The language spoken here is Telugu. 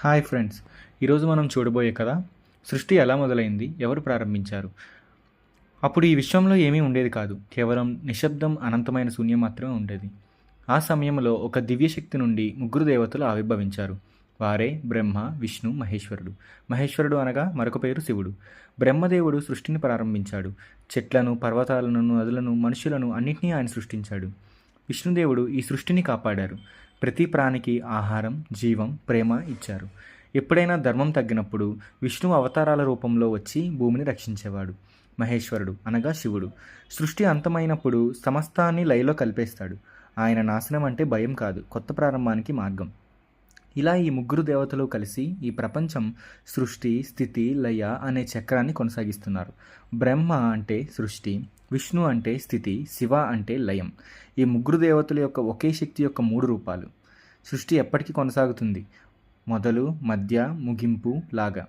హాయ్ ఫ్రెండ్స్, ఈరోజు మనం చూడబోయే కథ సృష్టి ఎలా మొదలైంది, ఎవరు ప్రారంభించారు. అప్పుడు ఈ విశ్వంలో ఏమీ ఉండేది కాదు, కేవలం నిశ్శబ్దం, అనంతమైన శూన్యం మాత్రమే ఉండేది. ఆ సమయంలో ఒక దివ్యశక్తి నుండి ముగ్గురు దేవతలు ఆవిర్భవించారు. వారే బ్రహ్మ, విష్ణు, మహేశ్వరుడు. మహేశ్వరుడు అనగా మరొక పేరు శివుడు. బ్రహ్మదేవుడు సృష్టిని ప్రారంభించాడు. చెట్లను, పర్వతాలను, నదులను, మనుషులను అన్నింటినీ ఆయన సృష్టించాడు. విష్ణుదేవుడు ఈ సృష్టిని కాపాడారు. ప్రతి ప్రాణికి ఆహారం, జీవం, ప్రేమ ఇచ్చారు. ఎప్పుడైనా ధర్మం తగ్గినప్పుడు విష్ణువు అవతారాల రూపంలో వచ్చి భూమిని రక్షించేవాడు. మహేశ్వరుడు అనగా శివుడు సృష్టి అంతమైనప్పుడు సమస్తాన్ని లయలో కలిపేస్తాడు. ఆయన నాశనం అంటే భయం కాదు, కొత్త ప్రారంభానికి మార్గం. ఇలా ఈ ముగ్గురు దేవతలు కలిసి ఈ ప్రపంచం సృష్టి, స్థితి, లయ అనే చక్రాన్ని కొనసాగిస్తున్నారు. బ్రహ్మ అంటే సృష్టి, విష్ణు అంటే స్థితి, శివ అంటే లయం. ఈ ముగ్గురు దేవతల యొక్క ఒకే శక్తి యొక్క మూడు రూపాలు. సృష్టి ఎప్పటికీ కొనసాగుతుంది, మొదలు, మధ్య, ముగింపు లాగా.